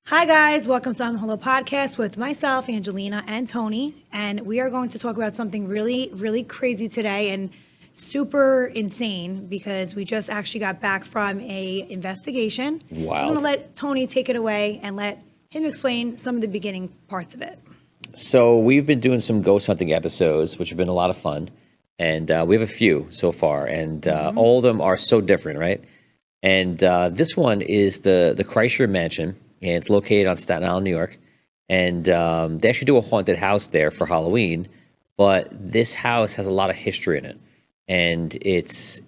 Hi guys, welcome to Hello Podcast with myself, Angelina, and Tony, and we are going to talk about something really, really crazy today and super insane because we just actually got back from a investigation. So I'm Wild. going to let Tony take it away and let him explain some of the beginning parts of it. So we've been doing some ghost hunting episodes, which have been a lot of fun, and we have a few so far, and all of them are so different, right? And this one is the Kreischer Mansion, and it's located on Staten Island, New York, and they actually do a haunted house there for Halloween. But this house has a lot of history in it, and it's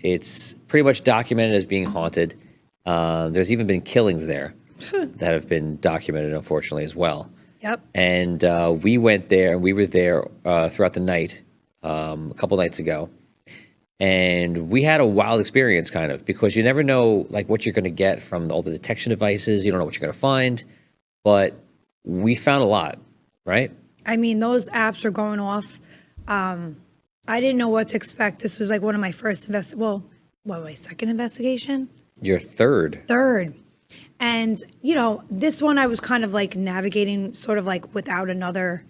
pretty much documented as being haunted. There's even been killings there that have been documented, unfortunately, as well. Yep. And we went there, and we were there throughout the night, a couple nights ago. And we had a wild experience, kind of, because you never know like what you're going to get from all the detection devices. You don't know what you're going to find, but we found a lot, right? I mean, those apps are going off. I didn't know what to expect. This was like one of my first my second investigation? Your third. Third. And, this one I was kind of like navigating sort of like without another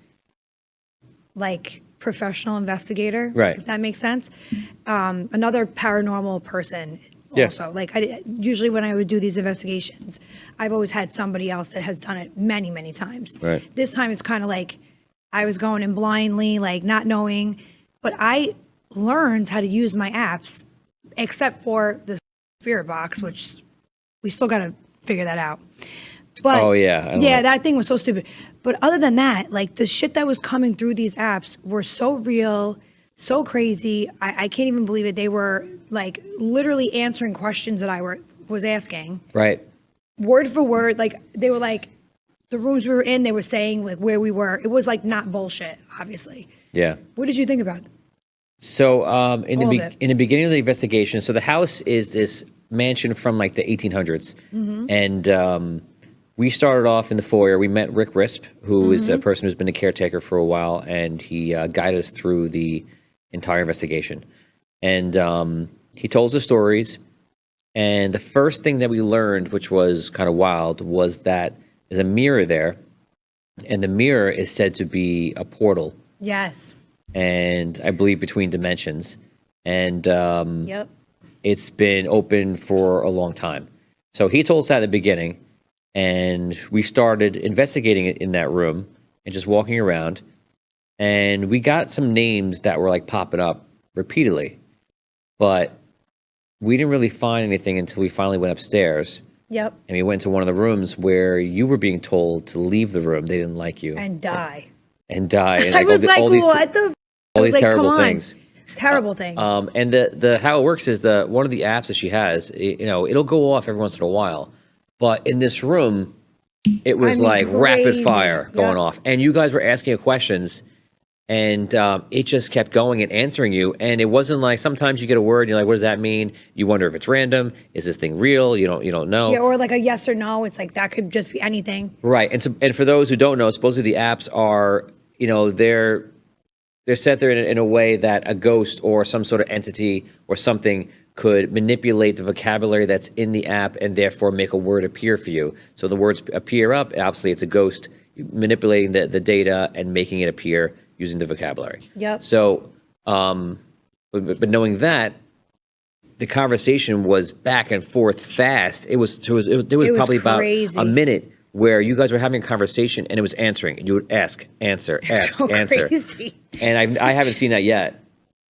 like professional investigator, Right. if that makes sense. Another paranormal person Yeah. also. Like usually when I would do these investigations, I've always had somebody else that has done it many, many times. Right. This time it's kind of like I was going in blindly, like not knowing, but I learned how to use my apps except for the spirit box, which we still got to figure that out. But Oh, yeah. I don't yeah, know. that thing was so stupid. But other than that, like the shit that was coming through these apps were so real, so crazy. I can't even believe it. They were like literally answering questions that I was asking, Right. word for word. Like they were like the rooms we were in. They were saying like where we were. It was like not bullshit, obviously. Yeah. What did you think about it? So in All of it. the beginning of the investigation, so the house is this mansion from like the 1800s, and we started off in the foyer. We met Rick Risp, who is a person who's been a caretaker for a while, and he guided us through the entire investigation. And he told us the stories. And the first thing that we learned, which was kind of wild, was that there's a mirror there, and the mirror is said to be a portal, Yes. and I believe between dimensions. And Yep. it's been open for a long time. So he told us that at the beginning, and we started investigating it in that room and just walking around. And we got some names that were like popping up repeatedly, but we didn't really find anything until we finally went upstairs. Yep. And we went to one of the rooms where you were being told to leave the room. They didn't like you And die. and die. And I was like, these, what the? I all was these like, terrible come on. things. Terrible things. And the how it works is one of the apps that she has, it'll go off every once in a while, but in this room, it was like rapid crazy. fire going Yeah. off, and you guys were asking questions, and it just kept going and answering you, and it wasn't like sometimes you get a word, and you're like, what does that mean? You wonder if it's random. Is this thing real? You don't know. Yeah, or like a yes or no. It's like that could just be anything. Right. And for those who don't know, supposedly the apps are, they're set there in a way that a ghost or some sort of entity or something could manipulate the vocabulary that's in the app and therefore make a word appear for you. So the words appear up. Obviously, it's a ghost manipulating the data and making it appear using the vocabulary. Yep. So, but knowing that, the conversation was back and forth fast. There was probably crazy. about a minute where you guys were having a conversation and it was answering, and you would ask, answer, ask, So answer. crazy. And I haven't seen that yet,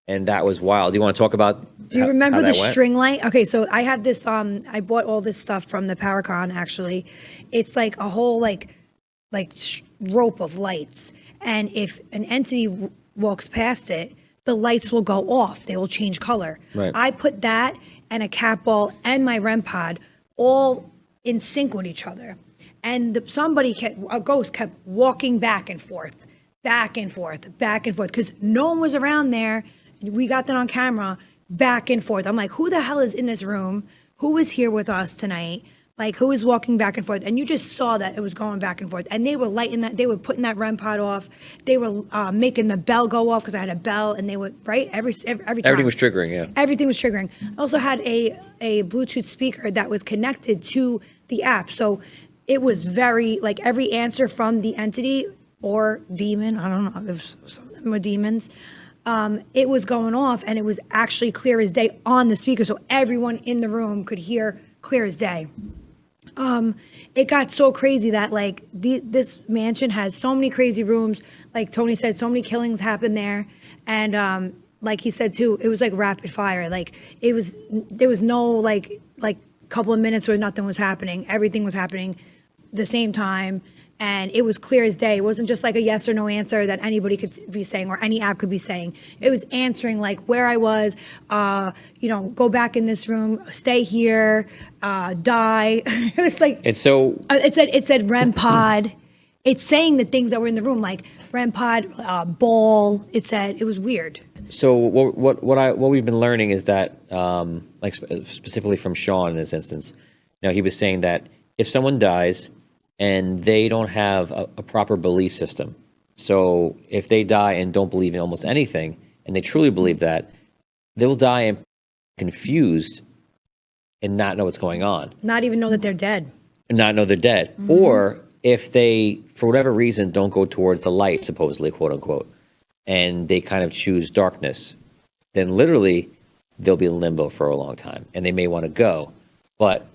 and that was wild. Do you want to talk about? Do you remember how the that went? string light? Okay, so I have this. I bought all this stuff from the PowerCon. Actually, it's like a whole like rope of lights, and if an entity walks past it, the lights will go off. They will change color. Right. I put that and a cat ball and my REM pod all in sync with each other. And a ghost kept walking back and forth, because no one was around there. We got that on camera, back and forth. I'm like, who the hell is in this room? Who is here with us tonight? Like, who is walking back and forth? And you just saw that it was going back and forth. And they were lighting that. They were putting that REM pod off. They were making the bell go off because I had a bell, and they would, right? Every time. Everything was triggering, yeah. Everything was triggering. I also had a Bluetooth speaker that was connected to the app. So it was very, like, every answer from the entity or demon, I don't know if some of them were demons, it was going off, and it was actually clear as day on the speaker, so everyone in the room could hear clear as day. It got so crazy that, like, this mansion has so many crazy rooms. Like Tony said, so many killings happened there. And like he said too, it was like rapid fire. Like there was no like couple of minutes where nothing was happening. Everything was happening the same time. And it was clear as day. It wasn't just like a yes or no answer that anybody could be saying or any app could be saying. It was answering like where I was, go back in this room, stay here, die. It was like, And so it said REM pod. It's saying the things that were in the room, like REM pod, ball. It was weird. So what we've been learning is that, specifically from Sean in this instance, he was saying that if someone dies and they don't have a proper belief system, so if they die and don't believe in almost anything, and they truly believe that, they'll die and confused and not know what's going on. Not even know that they're dead. And not know they're dead. Mm-hmm. Or if they, for whatever reason, don't go towards the light, supposedly, quote unquote, and they kind of choose darkness, then literally they'll be in limbo for a long time, and they may want to go, but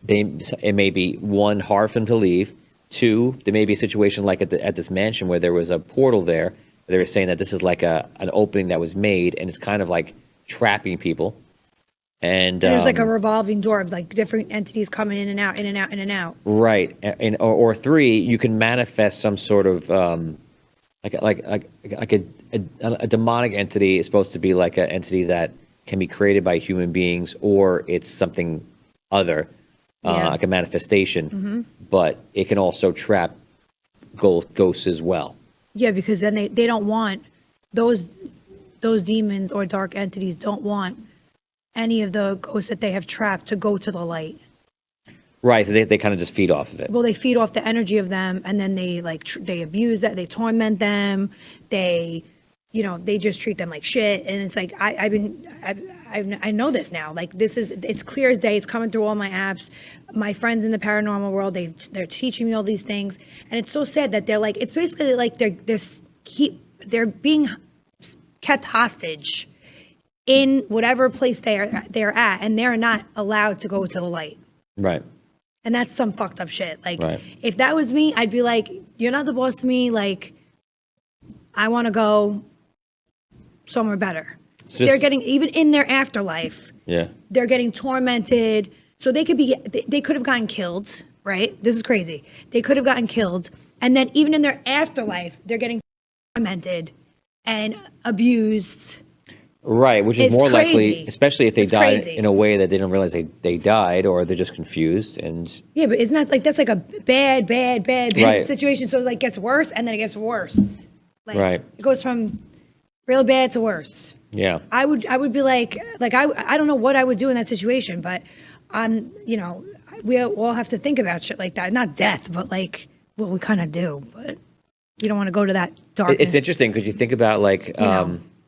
it may be one, hard for them to leave. Two, there may be a situation like at this mansion where there was a portal there. They were saying that this is like an opening that was made, and it's kind of like trapping people. And there's like a revolving door of like different entities coming in and out, in and out, in and out. Right, or three, you can manifest some sort of a demonic entity is supposed to be like an entity that can be created by human beings, or it's something other, like a manifestation, but it can also trap ghosts as well. Yeah, because then they don't want those demons or dark entities don't want any of the ghosts that they have trapped to go to the light. Right, they kind of just feed off of it. Well, they feed off the energy of them, and then they they abuse that, they torment them, they just treat them like shit. And it's like I know this now. Like it's clear as day. It's coming through all my apps. My friends in the paranormal world, they're teaching me all these things, and it's so sad that they're like, it's basically like they're being kept hostage in whatever place they're at, and they're not allowed to go to the light. Right. And that's some fucked up shit. Like, right. If that was me, I'd be like, you're not the boss of me. Like, I want to go somewhere better. So they're getting, even in their afterlife, they're getting tormented. So they could have gotten killed, right? This is crazy. They could have gotten killed. And then even in their afterlife, they're getting tormented and abused. Right, which is more likely, especially if they died in a way that they didn't realize they died, or they're just confused. And yeah, but isn't that like, that's like a bad situation? So it like gets worse, and then it gets worse. Like, right. It goes from real bad to worse. Yeah. I would be like I don't know what I would do in that situation, but we all have to think about shit like that. Not death, but like, well, we kind of do, but you don't want to go to that darkness. It's interesting because you think about like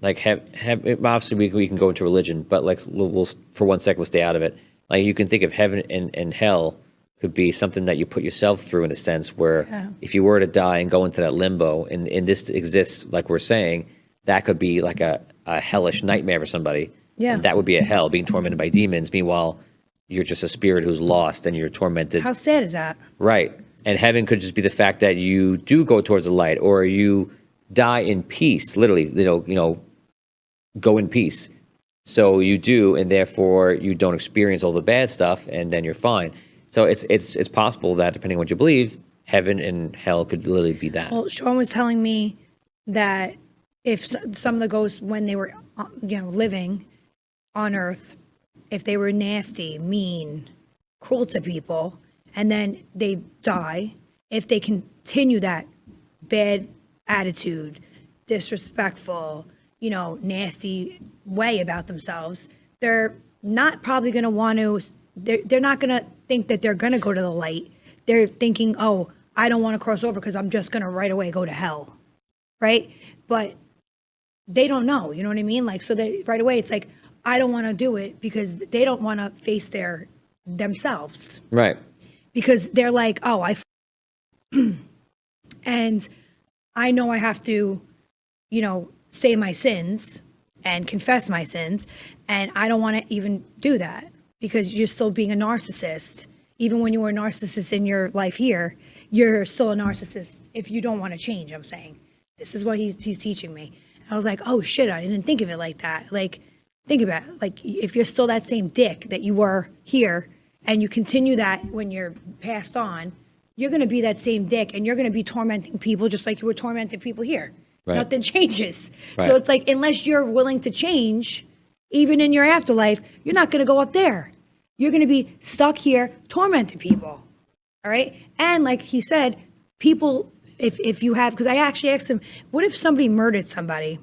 obviously we can go into religion, but like we'll for 1 second we'll stay out of it. Like you can think of heaven and hell could be something that you put yourself through, in a sense where if you were to die and go into that limbo, and this exists, like we're saying, that could be like a hellish nightmare for somebody. Yeah. And that would be a hell, being tormented by demons. Meanwhile, you're just a spirit who's lost and you're tormented. How sad is that? Right. And heaven could just be the fact that you do go towards the light, or you die in peace, literally, go in peace. So you do, and therefore you don't experience all the bad stuff, and then you're fine. So it's possible that, depending on what you believe, heaven and hell could literally be that. Well, Sean was telling me that if some of the ghosts, when they were living on Earth, if they were nasty, mean, cruel to people, and then they die, if they continue that bad attitude, disrespectful, nasty way about themselves, they're not probably going to want to, they're not going to think that they're going to go to the light. They're thinking, oh, I don't want to cross over because I'm just going to right away go to hell, right? But they don't know, you know what I mean? Like, so they right away, it's like, I don't want to do it because they don't want to face themselves. Right. because they're like, oh, and I know I have to, say my sins and confess my sins. And I don't want to even do that because you're still being a narcissist. Even when you were a narcissist in your life here, you're still a narcissist if you don't want to change, I'm saying. This is what he's teaching me. And I was like, oh shit, I didn't think of it like that. Like, think about it. Like, if you're still that same dick that you were here and you continue that when you're passed on, you're going to be that same dick and you're going to be tormenting people just like you were tormenting people here. Right. Nothing changes. Right. So it's like, unless you're willing to change, even in your afterlife, you're not going to go up there. You're going to be stuck here tormenting people. All right. And like he said, people, if you have, because I actually asked him, what if somebody murdered somebody?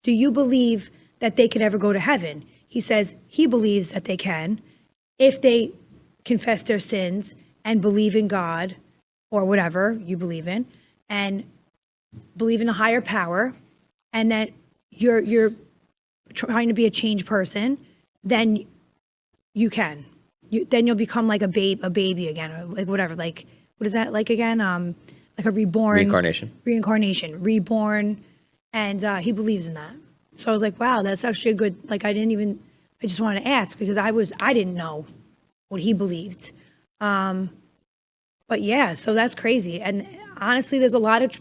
Do you believe that they could ever go to heaven? He says he believes that they can if they confess their sins and believe in God or whatever you believe in, and believe in a higher power, and that you're trying to be a changed person, then you can. Then you'll become like a baby again, or like whatever. Like, what is that like again? Like a reincarnation, reborn, and he believes in that. So I was like, wow, that's actually a good. Like, I just wanted to ask because I didn't know what he believed. But yeah, so that's crazy. And honestly, there's a lot of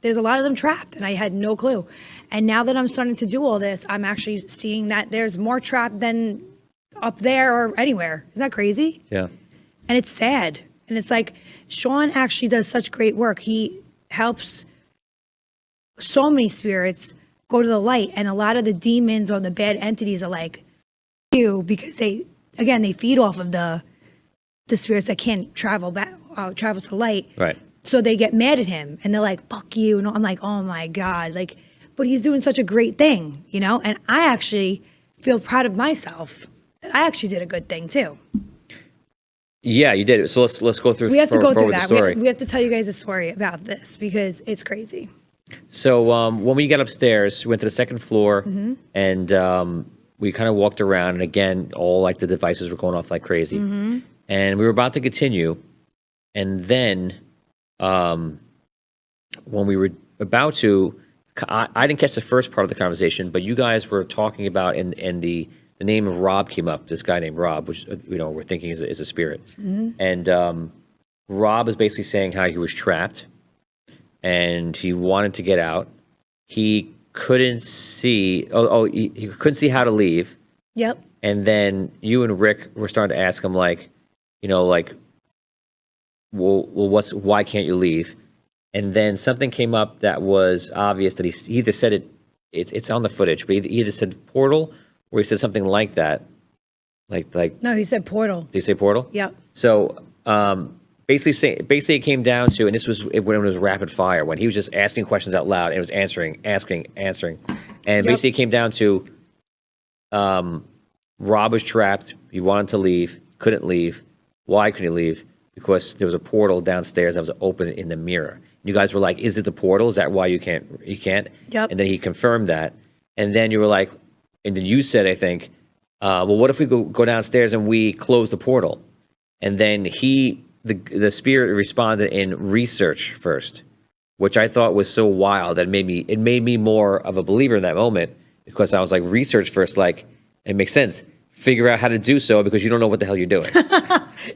them trapped, and I had no clue. And now that I'm starting to do all this, I'm actually seeing that there's more trapped than up there or anywhere. Isn't that crazy? Yeah. And it's sad. And it's like, Sean actually does such great work. He helps so many spirits go to the light. And a lot of the demons or the bad entities are like, you, because they feed off of the spirits that can't travel to light. Right. So they get mad at him and they're like, fuck you. And I'm like, oh my God. Like, but he's doing such a great thing, And I actually feel proud of myself that I actually did a good thing too. Yeah, you did. So let's go through. We have to go through that. We have to tell you guys a story about this because it's crazy. So when we got upstairs, we went to the second floor, and we kind of walked around. And again, all like the devices were going off like crazy. And we were about to continue, and then when we were about to, I didn't catch the first part of the conversation, but you guys were talking about, and the name of Rob came up. This guy named Rob, which we're thinking is a spirit, and Rob is basically saying how he was trapped, and he wanted to get out. He couldn't see. He couldn't see how to leave. Yep. And then you and Rick were starting to ask him why can't you leave? And then something came up that was obvious that he either said it's on the footage, but he either said portal or he said something like that. Like No, he said portal. Did he say portal? Yep. So basically it came down to, and this was when it was rapid fire, when he was just asking questions out loud and it was answering. And basically it came down to Rob was trapped. He wanted to leave, couldn't leave. Why couldn't he leave? Because there was a portal downstairs that was open in the mirror. You guys were like, is it the portal? Is that why you can't? Yep. And then he confirmed that. And then you were like, and then you said, I think, well, what if we go downstairs and we close the portal? And then the spirit responded in research first, which I thought was so wild that it made me more of a believer in that moment, because I was like, research first, like, it makes sense. Figure out how to do so because you don't know what the hell you're doing.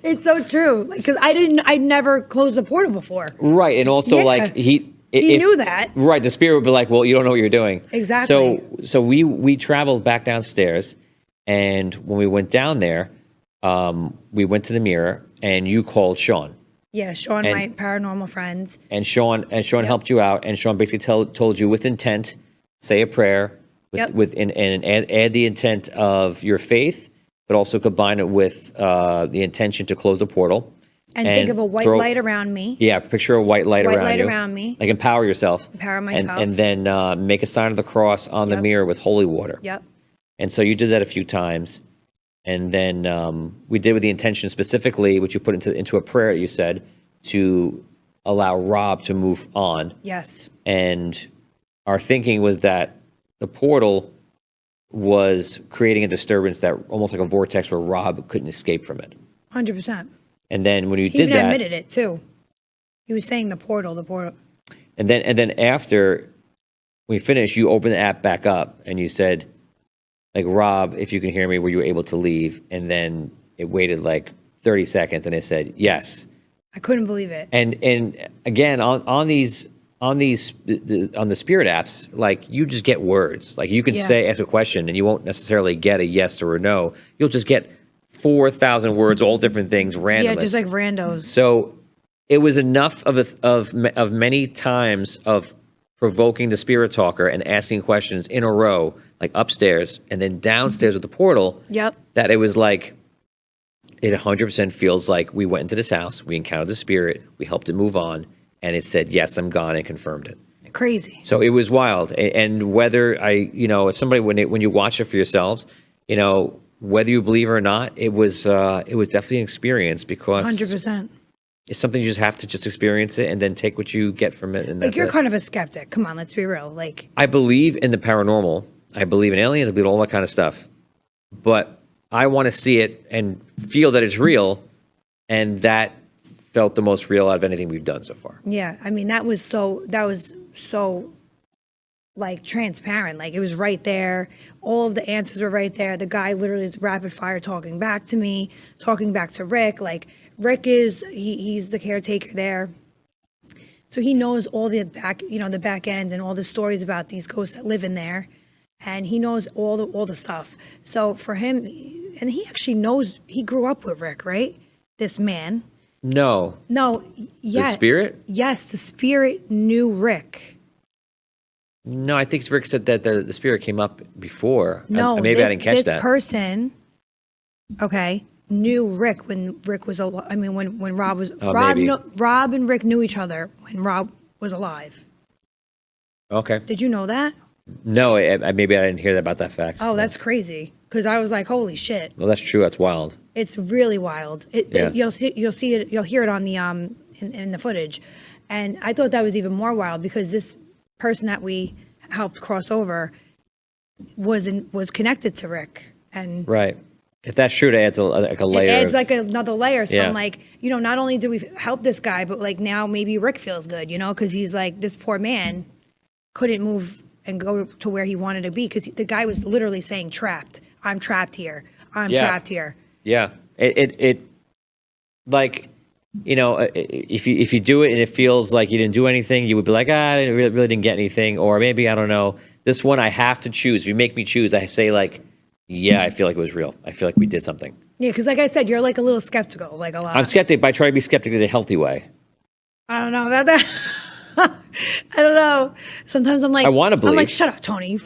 It's so true. Because I'd never closed the portal before. Right. And also he knew that. Right. The spirit would be like, well, you don't know what you're doing. Exactly. So we traveled back downstairs, and when we went down there, we went to the mirror and you called Sean. Yeah, Sean, my paranormal friends. And Sean helped you out, and Sean basically told you with intent, say a prayer and add the intent of your faith, but also combine it with the intention to close the portal. And think of a white light around me. Yeah, picture a white light around you. around me. Like empower yourself. Empower myself. And then make a sign of the cross on the mirror with holy water. Yep. And so you did that a few times. And then we did with the intention specifically, which you put into a prayer, you said, to allow Rob to move on. Yes. And our thinking was that the portal was creating a disturbance that almost like a vortex where Rob couldn't escape from it. 100%. And then when you He did even that, admitted it too. He was saying the portal. and then after we finished, you opened the app back up and you said, like, Rob, if you can hear me, were you able to leave? And then it waited like 30 seconds and it said yes. I couldn't believe it. And again, on the spirit apps, like, you just get words. Like, you can ask a question and you won't necessarily get a yes or a no. You'll just get 4,000 words, all different things, random. Yeah, just like randos. So it was enough of many times of provoking the spirit talker and asking questions in a row, like upstairs and then downstairs with the portal. Yep. That it was like, it 100% feels like we went into this house, we encountered the spirit, we helped it move on, and it said, yes, I'm gone, and confirmed it. Crazy. So it was wild. And whether if somebody, when you watch it for yourselves, whether you believe it or not, it was definitely an experience, because 100%. it's something you just have to just experience it and then take what you get from it. And Like, you're kind of a skeptic. Come on, let's be real. Like, I believe in the paranormal. I believe in aliens. I believe in all that kind of stuff. But I want to see it and feel that it's real, and that felt the most real out of anything we've done so far. yeah, I mean, that was so like transparent. Like, it was right there. All of the answers were right there. The guy literally is rapid fire talking back to me, talking back to Rick. Like, Rick he's the caretaker there. So he knows all the back ends and all the stories about these ghosts that live in there. And he knows all the stuff. So for him, and he actually knows, he grew up with Rick, right? This man. No. Yeah. The spirit? Yes, the spirit knew Rick. No, I think Rick said that the spirit came up before. No, maybe I didn't catch that. This person, okay, knew Rick when Rick was alive. I mean, when Rob was Rob and Rick knew each other when Rob was alive. Okay. Did you know that? No, maybe I didn't hear about that fact. Oh, that's crazy. Because I was like, holy shit. Well, that's true. That's wild. It's really wild. Yeah. You'll see it. You'll hear it on the in the footage, and I thought that was even more wild because this person that we helped cross over was connected to Rick, and right. If that's true, it adds a layer. It adds like another layer. So Yeah. I'm like, not only do we help this guy, but like now maybe Rick feels good, because he's like, this poor man couldn't move and go to where he wanted to be because the guy was literally saying trapped. I'm trapped here. I'm trapped here. Yeah. It like, if you do it and it feels like you didn't do anything, you would be like, I really didn't get anything. Or maybe, I don't know, this one I have to choose. If you make me choose, I say like, yeah, I feel like it was real. I feel like we did something. Yeah, because like I said, you're like a little skeptical, like a lot. I'm skeptic, but I try to be skeptic in a healthy way. I don't know about that. I don't know. Sometimes I'm like, I want to believe. I'm like, shut up, Tony. You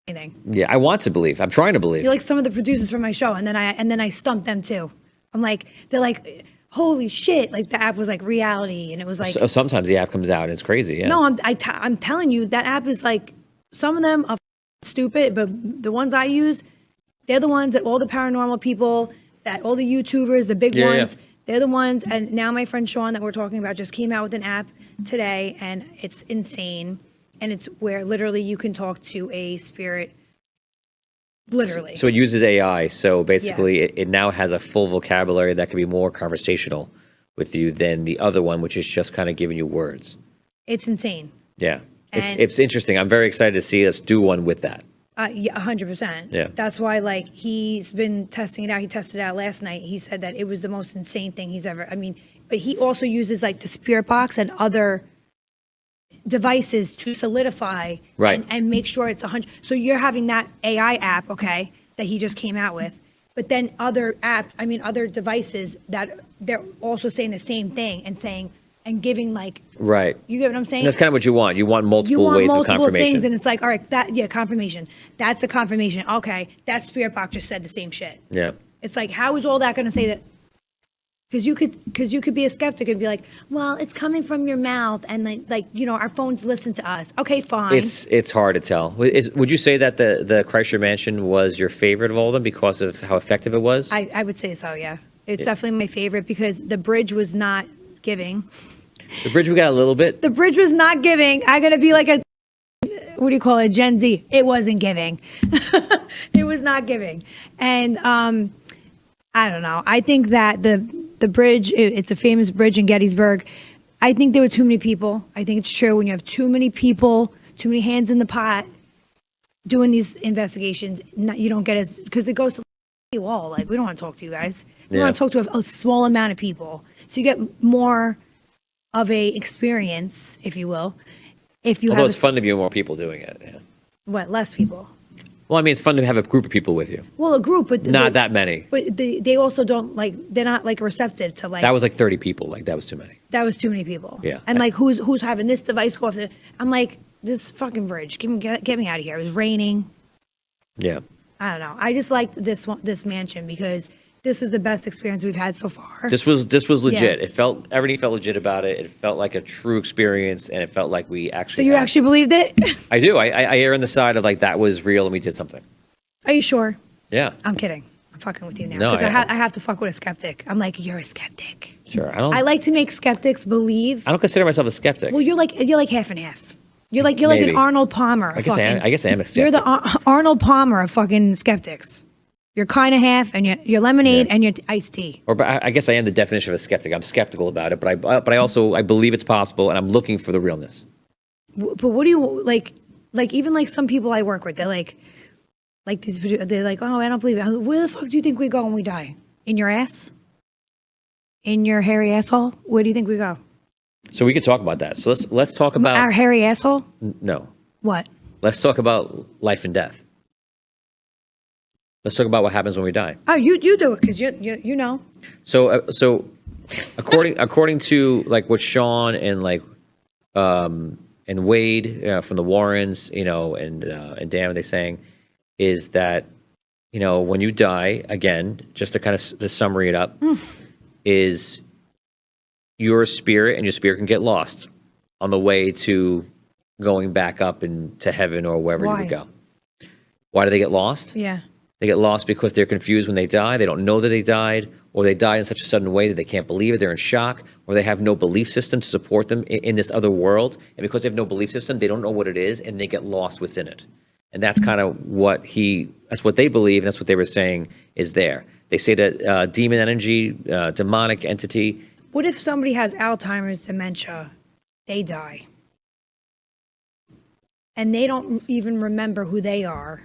anything. Yeah, I want to believe. I'm trying to believe. You're like some of the producers from my show, and then I stumped them too. I'm like, they're like, holy shit! Like the app was like reality, and it was like. So sometimes the app comes out and it's crazy. Yeah. No, I'm telling you, that app is like, some of them are stupid, but the ones I use, they're the ones that all the paranormal people, that all the YouTubers, the big ones, they're the ones. And now my friend Sean that we're talking about just came out with an app today, and it's insane. And it's where literally you can talk to a spirit, literally. So it uses AI. So basically, it now has a full vocabulary that can be more conversational with you than the other one, which is just kind of giving you words. It's insane. Yeah. It's interesting. I'm very excited to see us do one with that. Yeah, 100%. Yeah. That's why, like, he's been testing it out. He tested it out last night. He said that it was the most insane thing he's ever, but he also uses, like, the spirit box and other devices to solidify and make sure it's 100. So you're having that AI app, okay, that he just came out with, but then other apps, other devices that they're also saying the same thing and giving like, you get what I'm saying? And that's kind of what you want. You want multiple ways of confirmation. Things, and it's like, all right, confirmation. That's the confirmation. Okay, that spirit box just said the same shit. Yeah. It's like, how is all that going to say that? Because you could be a skeptic and be like, well, it's coming from your mouth, and our phones listen to us. Okay, fine. It's hard to tell. Would you say that the Chrysler Mansion was your favorite of all of them because of how effective it was? I would say so. Yeah, it's definitely my favorite because the bridge was not giving. The bridge we got a little bit. The bridge was not giving. I'm gonna be like what do you call it, Gen Z? It wasn't giving. It was not giving, and I don't know. I think that the bridge, it's a famous bridge in Gettysburg. I think there were too many people. I think it's true when you have too many people, too many hands in the pot doing these investigations, you don't get as, because it goes to the wall. Like, we don't want to talk to you guys. We want to talk to a small amount of people. So you get more of a experience, if you will. If you Although have it's fun to be more people doing it. Yeah. what, less people? Well, I mean, it's fun to have a group of people with you. Well, a group, but Not that many. But they also don't like. They're not like receptive to like. That was like 30 people. Like, that was too many. That was too many people. Yeah. And like, who's having this device go off? I'm like, this fucking bridge. Get me out of here. It was raining. Yeah. I don't know. I just liked this mansion because this is the best experience we've had so far. This was legit. Yeah. Everything felt legit about it. It felt like a true experience, and it felt like we So actually. you actually believed it? I do. I err on the side of like that was real and we did something. Are you sure? Yeah. I'm kidding. I'm fucking with you now. No, Because I have to fuck with a skeptic. I'm like, you're a skeptic. Sure. I like to make skeptics believe. I don't consider myself a skeptic. Well, you're like half and half. You're like Maybe. an Arnold Palmer. I guess I am a skeptic. You're the Arnold Palmer of fucking skeptics. You're kind of half, and you're lemonade and you're iced tea. But I guess I am the definition of a skeptic. I'm skeptical about it, but I also believe it's possible, and I'm looking for the realness. But what do you like? Like even like some people I work with, they're like these. They're like, oh, I don't believe it. Where the fuck do you think we go when we die? In your ass? In your hairy asshole? Where do you think we go? So we could talk about that. So let's talk about Our hairy asshole? no. What? Let's talk about life and death. Let's talk about what happens when we die. Oh, you do it because you know. So according to like what Sean and like and Wade from the Warrens, and Dan, they're saying is that when you die, again, just to kind of to summary it up, is your spirit and your spirit can get lost on the way to going back up into heaven or wherever you would go. Why do they get lost? Yeah. They get lost because they're confused when they die. They don't know that they died, or they died in such a sudden way that they can't believe it. They're in shock, or they have no belief system to support them in this other world. And because they have no belief system, they don't know what it is, and they get lost within it. And that's kind of that's what they believe, and that's what they were saying is there. They say that demon energy, demonic entity. What if somebody has Alzheimer's, dementia, they die, and they don't even remember who they are,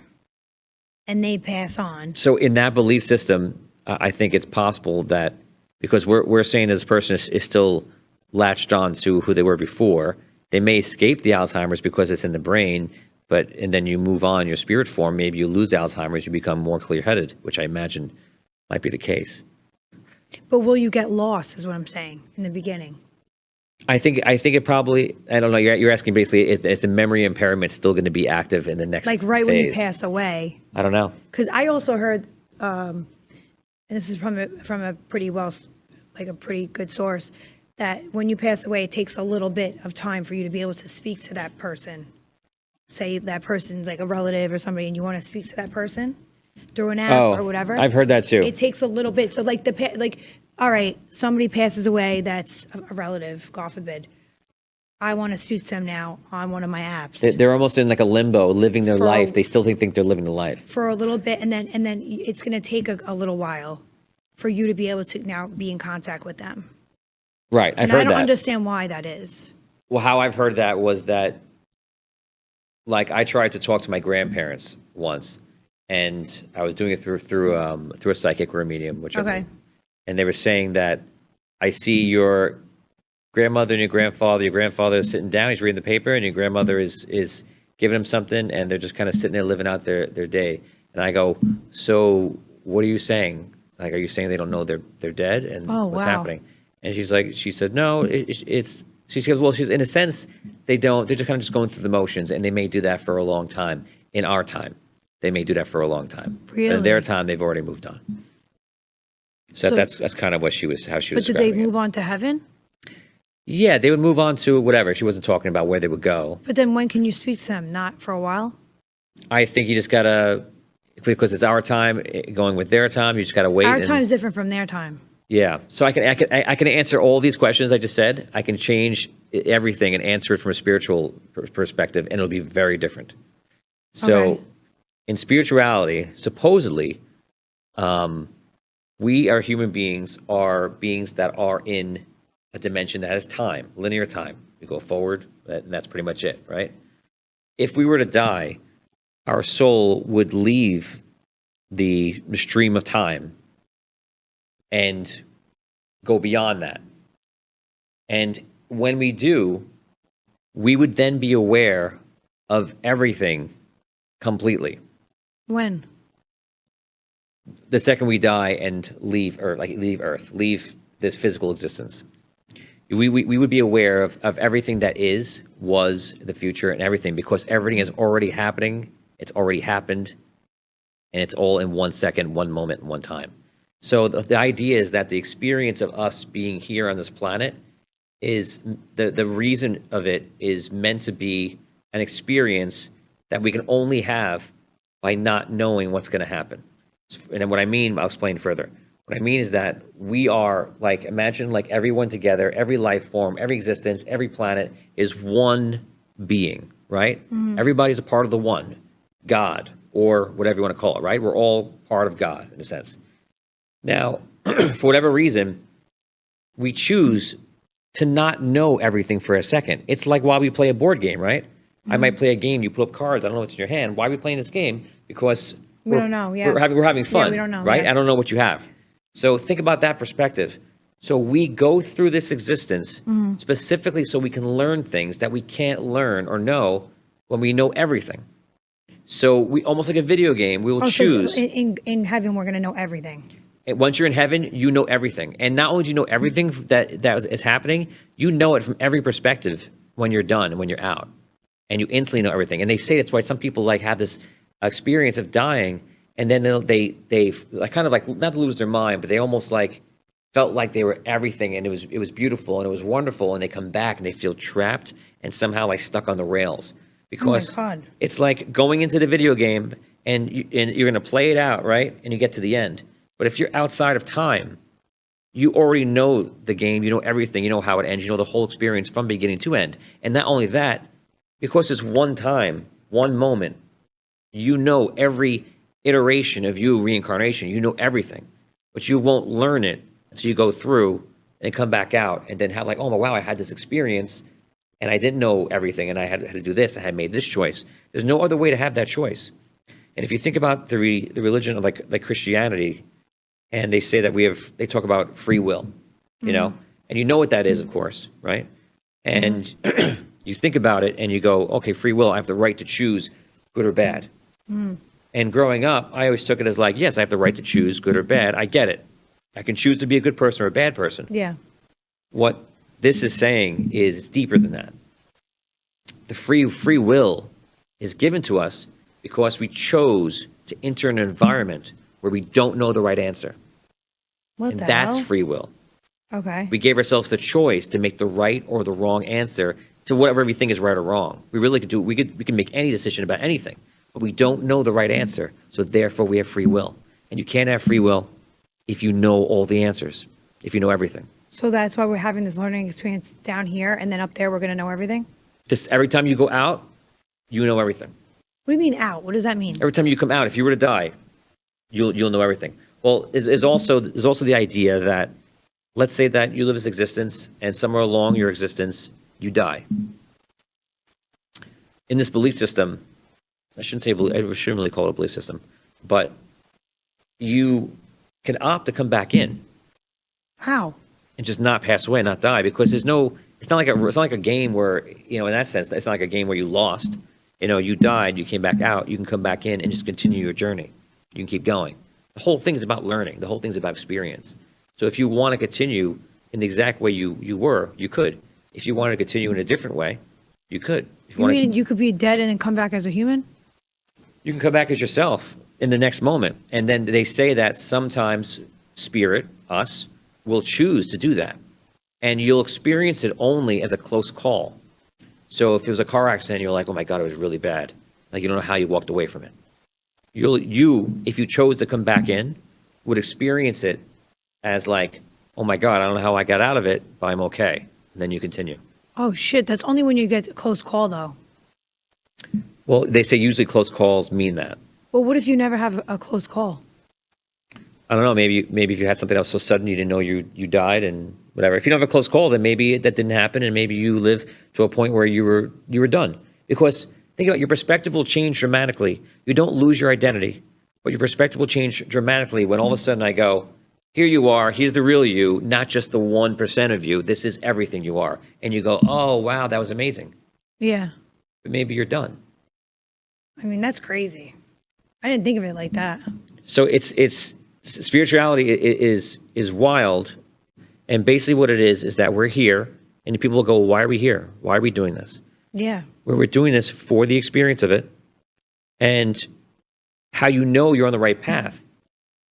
and they pass on? So in that belief system, I think it's possible that because we're saying this person is still latched on to who they were before, they may escape the Alzheimer's because it's in the brain, and then you move on your spirit form, maybe you lose Alzheimer's, you become more clear-headed, which I imagine might be the case. But will you get lost, is what I'm saying, in the beginning? I think it probably, I don't know, you're asking basically, is the memory impairment still going to be active in the next Like right phase? when you pass away? I don't know. Because I also heard, and this is from a pretty a pretty good source, that when you pass away, it takes a little bit of time for you to be able to speak to that person. Say that person's like a relative or somebody, and you want to speak to that person through an app or whatever. I've heard that too. It takes a little bit. So like all right, somebody passes away that's a relative, God forbid. I want to speak to them now on one of my apps. They're almost in like a limbo, living their life. They still think they're living the life. For a little bit, and then it's going to take a little while for you to be able to now be in contact with them. Right, I've And heard I don't that. understand why that is. Well, how I've heard that was that, like, I tried to talk to my grandparents once, and I was doing it through a psychic or a medium, whichever. Okay. And they were saying that I see your grandmother and your grandfather is sitting down, he's reading the paper, and your grandmother is giving him something, and they're just kind of sitting there living out their day. And I go, so what are you saying? Like, are you saying they don't know they're dead and what's happening? And she said, no, she said, well, she's in a sense, they're just kind of just going through the motions, and they may do that for a long time. In our time, they may do that for a long time. Really? But in their time, they've already moved on. So that's kind of how she was But did describing they it. move on to heaven? Yeah, they would move on to whatever. She wasn't talking about where they would go. But then when can you speak to them? Not for a while? I think you just gotta, because it's our time going with their time. You just gotta wait. Our time is different from their time. Yeah, so I can answer all these questions I just said. I can change everything and answer it from a spiritual perspective, and it'll be very different. So, Okay. in spirituality, supposedly, We are human beings, are beings that are in a dimension that is time, linear time. We go forward, and that's pretty much it, right? If we were to die, our soul would leave the stream of time and go beyond that. And when we do, we would then be aware of everything completely. When? The second we die and leave, or like leave Earth, leave this physical existence, we would be aware of everything that is, was, the future, and everything, because everything is already happening. It's already happened, and it's all in 1 second, 1 moment, 1 time. So the idea is that the experience of us being here on this planet is the reason of it is meant to be an experience that we can only have by not knowing what's going to happen. And then what I mean, I'll explain further. What I mean is that we are like, imagine like everyone together, every life form, every existence, every planet is one being, right? Everybody's a part of the one, God, or whatever you want to call it, right? We're all part of God in a sense. Now, for whatever reason, we choose to not know everything for a second. It's like while we play a board game, right? I might play a game, you put up cards, I don't know what's in your hand. Why are we playing this game? Because We don't know, yeah. we're having fun, we don't know, right? yeah. I don't know what you have. So think about that perspective. So we go through this existence specifically so we can learn things that we can't learn or know when we know everything. So we almost like a video game, we will choose. So in heaven, we're going to know everything. And once you're in heaven, you know everything. And not only do you know everything that is happening, you know it from every perspective when you're done and when you're out. And you instantly know everything. And they say that's why some people like have this experience of dying, and then they like kind of like not lose their mind, but they almost like felt like they were everything, and it was beautiful and it was wonderful, and they come back and they feel trapped and somehow like stuck on the rails. Because God. it's like going into the video game and you're going to play it out, right? And you get to the end. But if you're outside of time, you already know the game, you know everything, you know how it ends, you know the whole experience from beginning to end. And not only that, because it's one time, one moment, you know every iteration of you, reincarnation, you know everything. But you won't learn it until you go through and come back out and then have like, oh, wow, I had this experience and I didn't know everything and I had to do this, I had made this choice. There's no other way to have that choice. And if you think about the religion of like Christianity, and they say that they talk about free will, you know, and you know what that is, of course, right? And you think about it and you go, okay, free will, I have the right to choose good or bad. And growing up, I always took it as like, yes, I have the right to choose good or bad. I get it. I can choose to be a good person or a bad person. Yeah. What this is saying is it's deeper than that. The free will is given to us because we chose to enter an environment where we don't know the right answer. What And the that's hell? free will. Okay. We gave ourselves the choice to make the right or the wrong answer to whatever we think is right or wrong. We really could do. We can make any decision about anything, but we don't know the right answer. So therefore, we have free will. And you can't have free will if you know all the answers, if you know everything. So that's why we're having this learning experience down here, and then up there, we're going to know everything? Just every time you go out, you know everything. What do you mean out? What does that mean? Every time you come out, if you were to die, you'll know everything. Well, there's also the idea that, let's say that you live this existence, and somewhere along your existence, you die. In this belief system, I shouldn't really call it a belief system, but you can opt to come back in How? and just not pass away, not die, because it's not like a game where, you know, in that sense, it's not like a game where you lost. You know, you died, you came back out, you can come back in and just continue your journey. You can keep going. The whole thing is about learning. The whole thing is about experience. So if you want to continue in the exact way you were, you could. If you wanted to continue in a different way, you could. If You mean you could be dead and then come back as a human? you can come back as yourself in the next moment. And then they say that sometimes spirit, us, will choose to do that. And you'll experience it only as a close call. So if it was a car accident, you're like, oh my God, it was really bad. Like, you don't know how you walked away from it. If you chose to come back in, would experience it as like, oh my God, I don't know how I got out of it, but I'm okay. And then you continue. Oh shit, that's only when you get a close call though. Well, they say usually close calls mean that. Well, what if you never have a close call? I don't know. Maybe if you had something else so sudden you didn't know you died and whatever. If you don't have a close call, then maybe that didn't happen, and maybe you live to a point where you were done. Because think about it, your perspective will change dramatically. You don't lose your identity, but your perspective will change dramatically when all of a sudden I go, here you are. Here's the real you, not just the 1% of you. This is everything you are, and you go, oh wow, that was amazing. Yeah. But maybe you're done. I mean, that's crazy. I didn't think of it like that. So it's spirituality is wild, and basically what it is that we're here, and people will go, why are we here? Why are we doing this? Yeah. We're doing this for the experience of it, and how you know you're on the right path,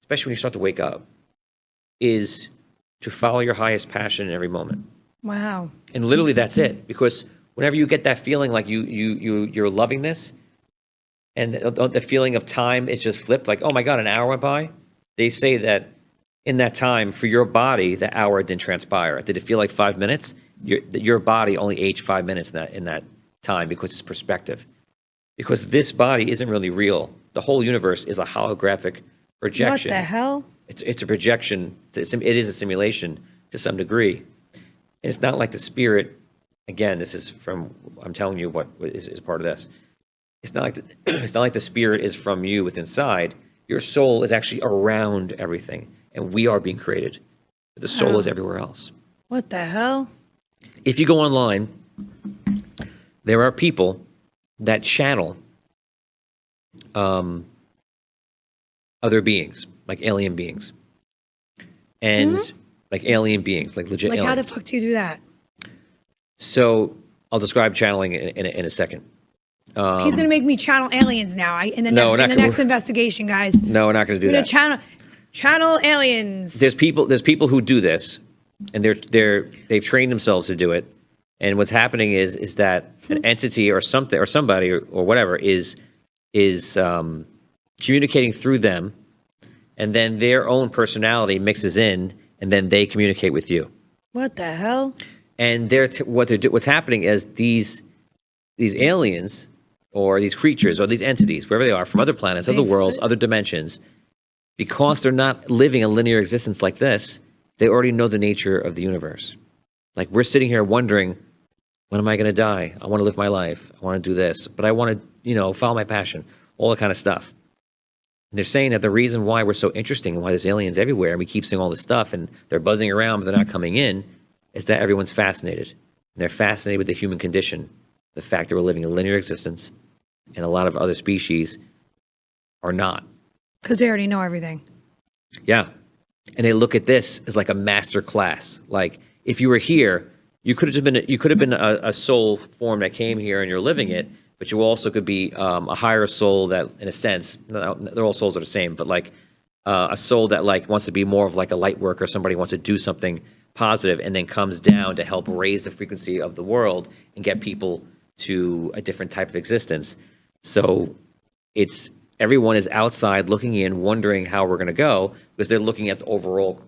especially when you start to wake up, is to follow your highest passion in every moment. Wow. And literally that's it, because whenever you get that feeling like you're loving this, and the feeling of time is just flipped, like, oh my God, an hour went by. They say that in that time, for your body, the hour didn't transpire. Did it feel like 5 minutes? Your body only aged 5 minutes in that time, because it's perspective. Because this body isn't really real. The whole universe is a holographic projection. What the hell? It's a projection. It is a simulation to some degree. And it's not like the spirit. Again, this is from, I'm telling you what is part of this. It's not like the spirit is from you with inside. Your soul is actually around everything, and we are being created. The soul is everywhere else. What the hell? If you go online, there are people that channel other beings, like alien beings. And like alien beings, like legit aliens. Like, how the fuck do you do that? So I'll describe channeling in a second. He's gonna make me channel aliens now. In the next investigation, guys. No, we're not going to do We're that. gonna channel aliens. There's people who do this, and they've trained themselves to do it. And what's happening is that an entity or something or somebody or whatever is communicating through them, and then their own personality mixes in, and then they communicate with you. What the hell? And what's happening is these aliens or these creatures or these entities, wherever they are, from other planets, other worlds, other dimensions, because they're not living a linear existence like this, they already know the nature of the universe. Like, we're sitting here wondering, when am I going to die? I want to live my life. I want to do this, but I want to, follow my passion, all that kind of stuff. And they're saying that the reason why we're so interesting and why there's aliens everywhere and we keep seeing all this stuff and they're buzzing around but they're not coming in is that everyone's fascinated. And they're fascinated with the human condition, the fact that we're living a linear existence, and a lot of other species are not. Because they already know everything. Yeah. And they look at this as like a master class. Like, if you were here, you could have been a soul form that came here and you're living it, but you also could be a higher soul that, in a sense, they're all souls are the same, but like a soul that like wants to be more of like a light worker, somebody wants to do something positive and then comes down to help raise the frequency of the world and get people to a different type of existence. So everyone is outside looking in, wondering how we're going to go, because they're looking at the overall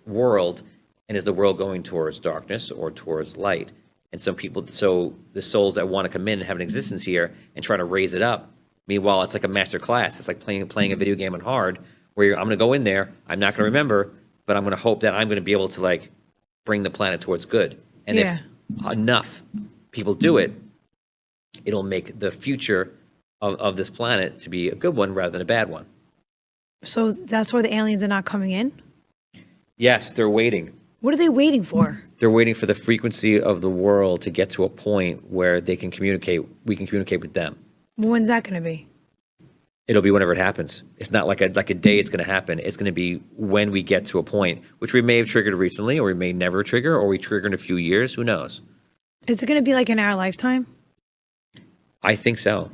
world, and is the world going towards darkness or towards light? And so the souls that want to come in and have an existence here and try to raise it up. Meanwhile, it's like a master class. It's like playing a video game on hard, where I'm going to go in there, I'm not going to remember, but I'm going to hope that I'm going to be able to like bring the planet towards good. And if enough people do it, it'll make the future of this planet to be a good one rather than a bad one. So that's why the aliens are not coming in? Yes, they're waiting. What are they waiting for? They're waiting for the frequency of the world to get to a point where they can communicate. We can communicate with them. When's that going to be? It'll be whenever it happens. It's not like a day it's going to happen. It's going to be when we get to a point, which we may have triggered recently, or we may never trigger, or we trigger in a few years. Who knows? Is it going to be like in our lifetime? I think so.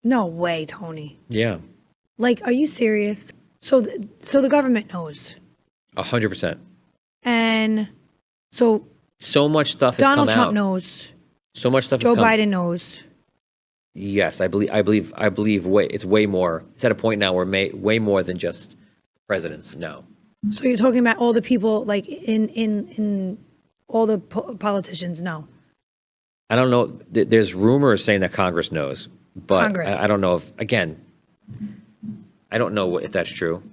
No way, Tony. Yeah. Like, are you serious? So the government knows. 100%. And so much stuff has come out. Donald Trump knows. So much stuff Joe has come. Biden knows. Yes, I believe it's way more. It's at a point now where way more than just presidents know. So you're talking about all the people like in all the politicians know. I don't know. There's rumors saying that Congress knows, but I don't know if, again, I don't know if that's true.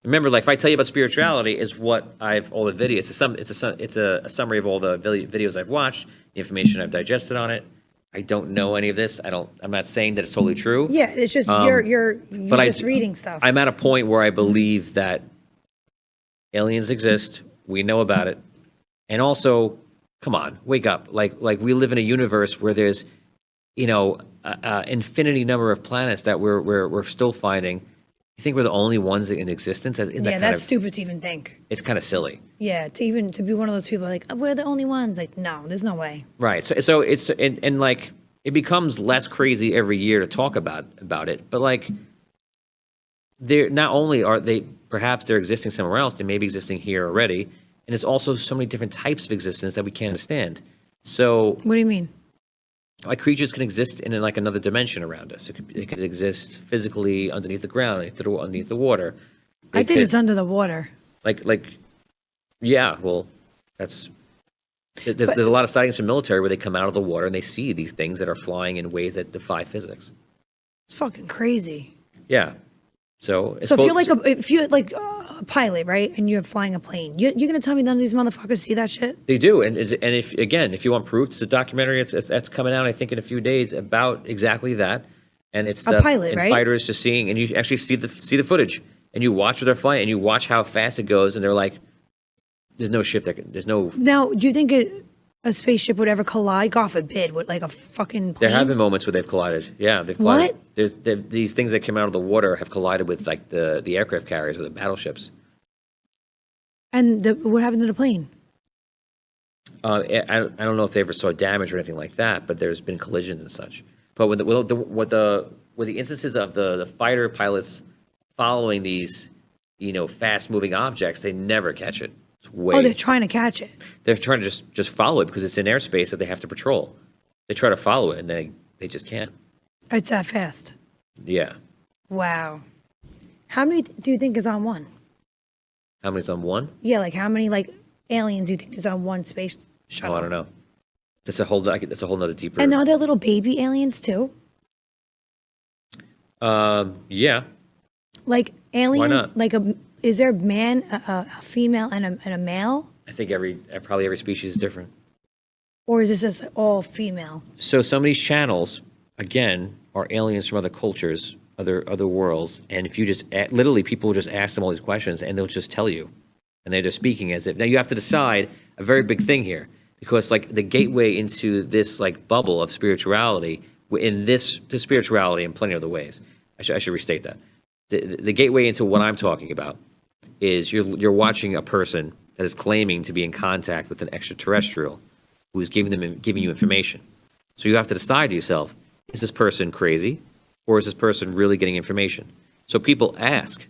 Remember, like if I tell you about spirituality, is what I've all the videos. It's a summary of all the videos I've watched, the information I've digested on it. I don't know any of this. I'm not saying that it's totally true. Yeah, it's just you're but just reading stuff. I'm at a point where I believe that aliens exist. We know about it, and also, come on, wake up! Like we live in a universe where there's, infinity number of planets that we're still finding. You think we're the only ones in existence? That's stupid to even think. It's kind of silly. Yeah, to be one of those people like, we're the only ones. Like, no, there's no way. Right. So it's and like it becomes less crazy every year to talk about it, but like they're not only are they perhaps they're existing somewhere else, they may be existing here already, and there's also so many different types of existence that we can't understand. So What do you mean? like creatures can exist in like another dimension around us. It could exist physically underneath the ground, underneath the water. I think it's under the water. Yeah. Well, there's a lot of sightings from military where they come out of the water and they see these things that are flying in ways that defy physics. It's fucking crazy. Yeah. So if you're like a pilot, right, and you're flying a plane, you're gonna tell me none of these motherfuckers see that shit? They do, and if you want proof, it's a documentary. That's coming out, I think, in a few days about exactly that. And it's a pilot, right? Fighters just seeing, and you actually see the footage, and you watch what they're flying, and you watch how fast it goes, and they're like, "There's no ship there's no." Now, do you think a spaceship would ever collide, God forbid, with like a fucking plane? There have been moments where they've collided. Yeah, they've collided. These things that come out of the water have collided with like the aircraft carriers or the battleships. And what happened to the plane? I don't know if they ever saw damage or anything like that, but there's been collisions and such. But with the instances of the fighter pilots following these, fast moving objects, they never catch it. They're trying to catch it. They're trying to just follow it because it's in airspace that they have to patrol. They try to follow it and they just can't. It's that fast. Yeah. Wow. How many do you think is on one? How many's on one? Yeah, like how many like aliens do you think is on one space shuttle? Oh, I don't know. That's a whole nother deeper. And are there little baby aliens too? Yeah. Like aliens? Why not? Like is there a man, a female, and a male? I think probably every species is different. Or is this just all female? So some of these channels, again, are aliens from other cultures, other worlds, and if you just literally people will just ask them all these questions and they'll just tell you, and they're just speaking as if. Now you have to decide a very big thing here, because like the gateway into this like bubble of spirituality to spirituality in plenty of other ways. I should restate that. The gateway into what I'm talking about is you're watching a person that is claiming to be in contact with an extraterrestrial who is giving you information. So you have to decide to yourself, is this person crazy or is this person really getting information? So people ask,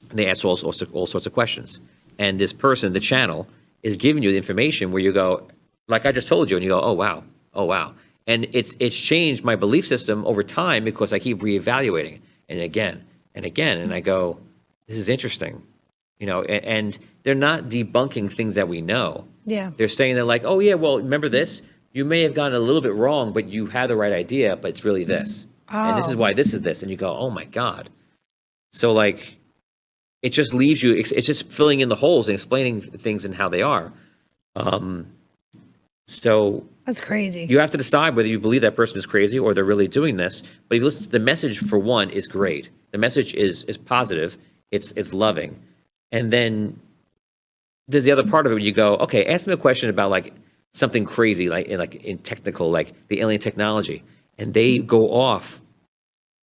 and they ask all sorts of questions. And this person, the channel, is giving you the information where you go, like I just told you, and you go, oh wow. And it's changed my belief system over time because I keep reevaluating it and again, and I go, this is interesting. And they're not debunking things that we know. Yeah. They're saying they're like, oh yeah, well, remember this? You may have gotten a little bit wrong, but you had the right idea, but it's really this. And this is why this is this. And you go, oh my God. So like, it just leaves you, it's just filling in the holes and explaining things and how they are. So that's crazy. You have to decide whether you believe that person is crazy or they're really doing this. But if you listen, the message for one is great. The message is positive. It's loving. And then there's the other part of it where you go, okay, ask them a question about like something crazy, like in technical, like the alien technology. And they go off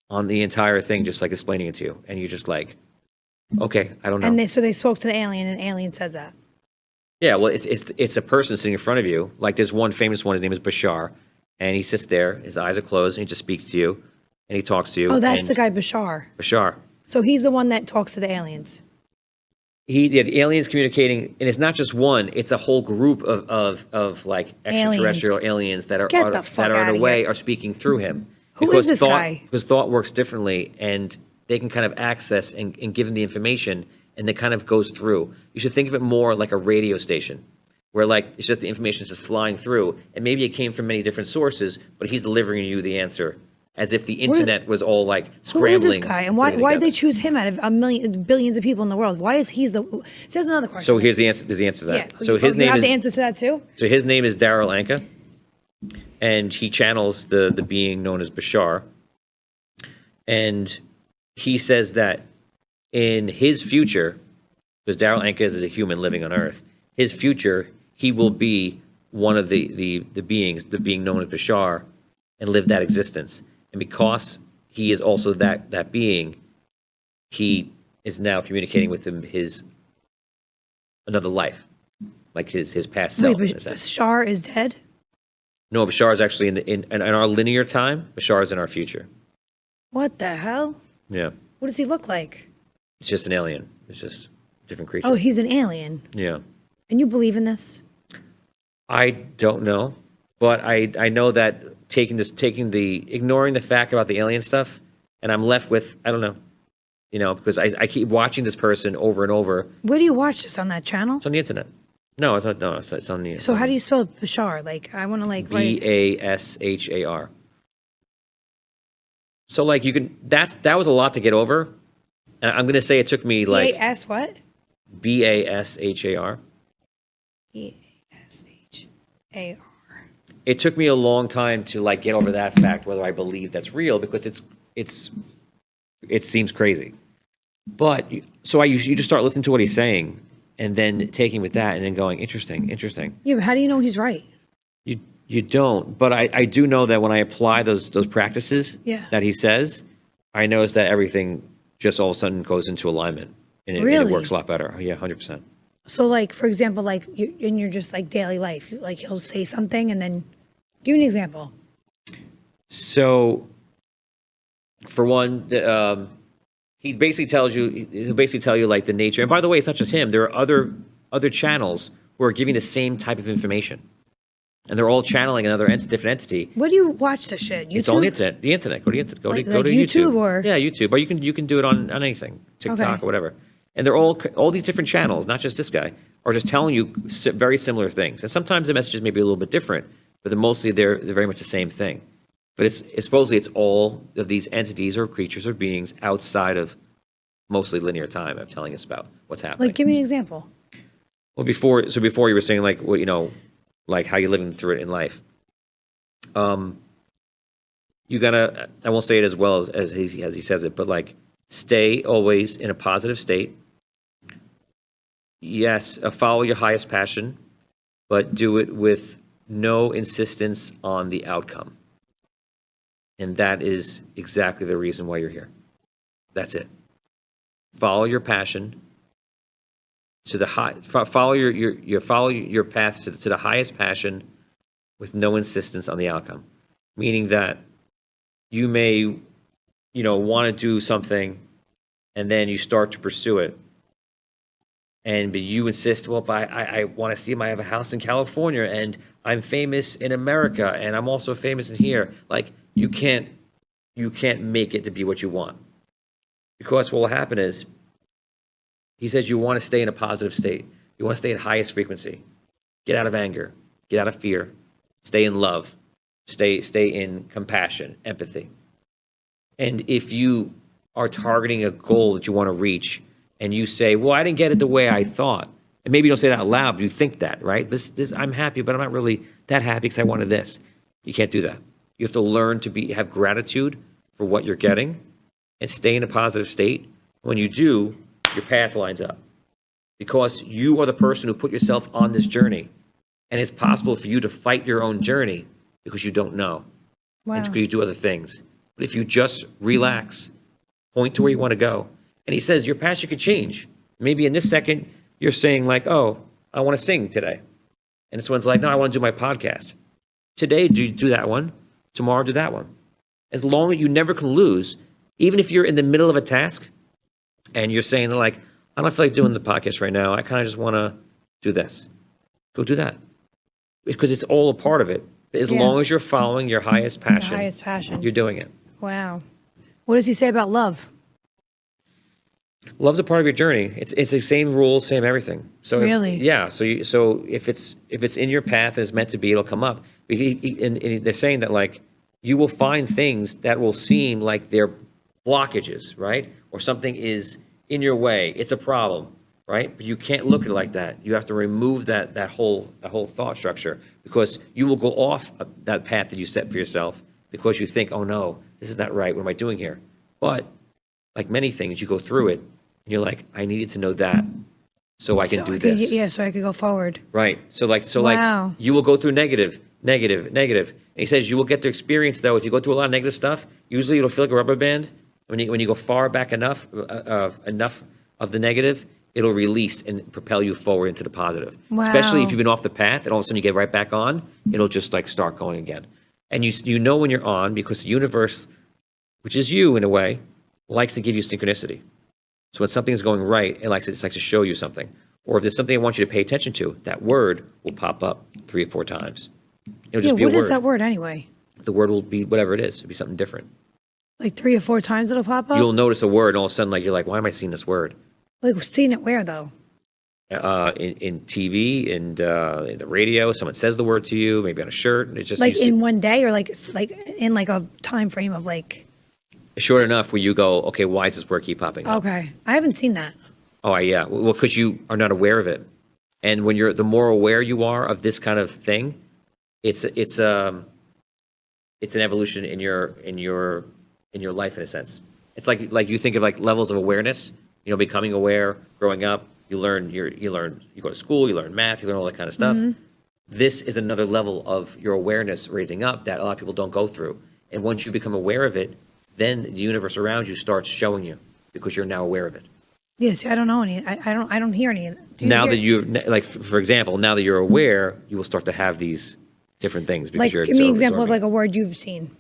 on the entire thing, just like explaining it to you. And you're just like, okay, I don't know. And so they spoke to the alien and the alien says that. Yeah, well, it's a person sitting in front of you. Like there's one famous one, his name is Bashar. And he sits there, his eyes are closed, and he just speaks to you. And he talks to you. Oh, that's the guy Bashar. Bashar. So he's the one that talks to the aliens. The aliens communicating, and it's not just one; it's a whole group of like extraterrestrial aliens that are in a way are speaking through him. Who is this guy? Because thought works differently, and they can kind of access and give him the information, and it kind of goes through. You should think of it more like a radio station, where like it's just the information is just flying through, and maybe it came from many different sources, but he's delivering you the answer as if the internet was all like Who is scrambling. this guy? And why did they choose him out of billions of people in the world? Why is he's the? So there's another question. So here's the answer. There's the answer to that. Yeah. So his you name have is. the answer to that too. So his name is Daryl Anka, and he channels the being known as Bashar. And he says that in his future, because Daryl Anka is a human living on Earth, his future, he will be one of the beings, the being known as Bashar, and live that existence. And because he is also that being, he is now communicating with him his another life, like his past self. Wait, but Bashar is dead. No, Bashar is actually in our linear time. Bashar is in our future. What the hell? Yeah, What does he look like? it's just an alien. It's just a different creature. Oh, he's an alien. Yeah, And you believe in this? I don't know, but I know that ignoring the fact about the alien stuff, and I'm left with I don't know, because I keep watching this person over and over. Where do you watch this, on that channel? It's on the internet. No, it's not. No, it's on the. So how do you spell Bashar? Like, I want to like write. Bashar. So like you can. That was a lot to get over. And I'm gonna say it took me like B-A-S what? Bashar. B-A-S-H-A-R. It took me a long time to like get over that fact, whether I believe that's real, because it seems crazy. But so you just start listening to what he's saying, and then taking with that, and then going, interesting. Yeah, but how do you know he's right? You don't, but I do know that when I apply those practices that he says, I notice that everything just all of a sudden goes into alignment, and it works a lot better. Oh, yeah, 100%. So, like, for example, like in your just like daily life, like he'll say something, and then give me an example. So, for one, he'll basically tell you like the nature. And by the way, it's not just him. There are other channels who are giving the same type of information, and they're all channeling another different entity. Where do you watch the shit? YouTube? It's on the internet. The internet. Go to the internet. Go to YouTube YouTube. or YouTube. Or you can do it on anything, TikTok or whatever. And they're all these different channels, not just this guy, are just telling you very similar things. And sometimes the messages may be a little bit different, but mostly they're very much the same thing. But it's supposedly it's all of these entities or creatures or beings outside of mostly linear time of telling us about what's happening. Like, give me an example. Well, before you were saying like like how you're living through it in life. You gotta, I won't say it as well as he says it, but like stay always in a positive state. Yes, follow your highest passion, but do it with no insistence on the outcome. And that is exactly the reason why you're here. That's it. Follow your passion to the high. Follow your path to the highest passion, with no insistence on the outcome. Meaning that you may, want to do something, and then you start to pursue it, but you insist, well, but I want to see him. I have a house in California, and I'm famous in America, and I'm also famous in here. Like you can't make it to be what you want, because what will happen is, he says you want to stay in a positive state. You want to stay at highest frequency. Get out of anger. Get out of fear. Stay in love. Stay in compassion, empathy. And if you are targeting a goal that you want to reach, and you say, well, I didn't get it the way I thought. And maybe you don't say that out loud, but you think that, right? This I'm happy, but I'm not really that happy because I wanted this. You can't do that. You have to learn to have gratitude for what you're getting and stay in a positive state. When you do, your path lines up, because you are the person who put yourself on this journey, and it's possible for you to fight your own journey because you don't know, and because you do other things. But if you just relax, point to where you want to go, and he says your passion could change. Maybe in this second you're saying like, oh, I want to sing today, and this one's like, no, I want to do my podcast. Today, do that one. Tomorrow, do that one. As long as you never can lose, even if you're in the middle of a task. And you're saying like, I don't feel like doing the podcast right now. I kind of just want to do this. Go do that. Because it's all a part of it. As long as you're following your highest passion, you're doing it. Wow. What does he say about love? Love's a part of your journey. It's the same rules, same everything. So really? So if it's in your path and it's meant to be, it'll come up. And they're saying that like, you will find things that will seem like they're blockages, right? Or something is in your way. It's a problem, right? But you can't look at it like that. You have to remove that whole thought structure, because you will go off that path that you set for yourself because you think, oh no, this is not right. What am I doing here? But like many things, you go through it and you're like, I needed to know that so I can do this. Yeah, so I could go forward. Right. So Wow. you will go through negative. And he says you will get to experience, though, if you go through a lot of negative stuff, usually it'll feel like a rubber band. When you go far back enough of the negative, it'll release and propel you forward into the positive. Wow. Especially if you've been off the path and all of a sudden you get right back on, it'll just like start going again. And you know when you're on, because the universe, which is you in a way, likes to give you synchronicity. So when something's going right, it likes to show you something. Or if there's something I want you to pay attention to, that word will pop up 3 or 4 times. It'll just be a what word. is that word anyway? The word will be whatever it is. It'll be something different. Like 3 or 4 times it'll pop up? You'll notice a word, and all of a sudden, you're like, why am I seeing this word? Like, seeing it where, though? In TV, and in the radio, someone says the word to you, maybe on a shirt, and it just... Like in one day, or like in like a time frame of like... Short enough where you go, okay, why does this word keep popping up? Okay. I haven't seen that. Oh, yeah. Well, because you are not aware of it. And when the more aware you are of this kind of thing, it's an evolution in your life in a sense. It's like you think of like levels of awareness, becoming aware, growing up, you go to school, you learn math, you learn all that kind of stuff. Mm-hmm. This is another level of your awareness raising up that a lot of people don't go through. And once you become aware of it, then the universe around you starts showing you, because you're now aware of it. Yes, I don't know any. I don't hear any. Now that you've, like, for example, now that you're aware, you will start to have these different things because like, you're give me an example of absorbing. like a word you've seen.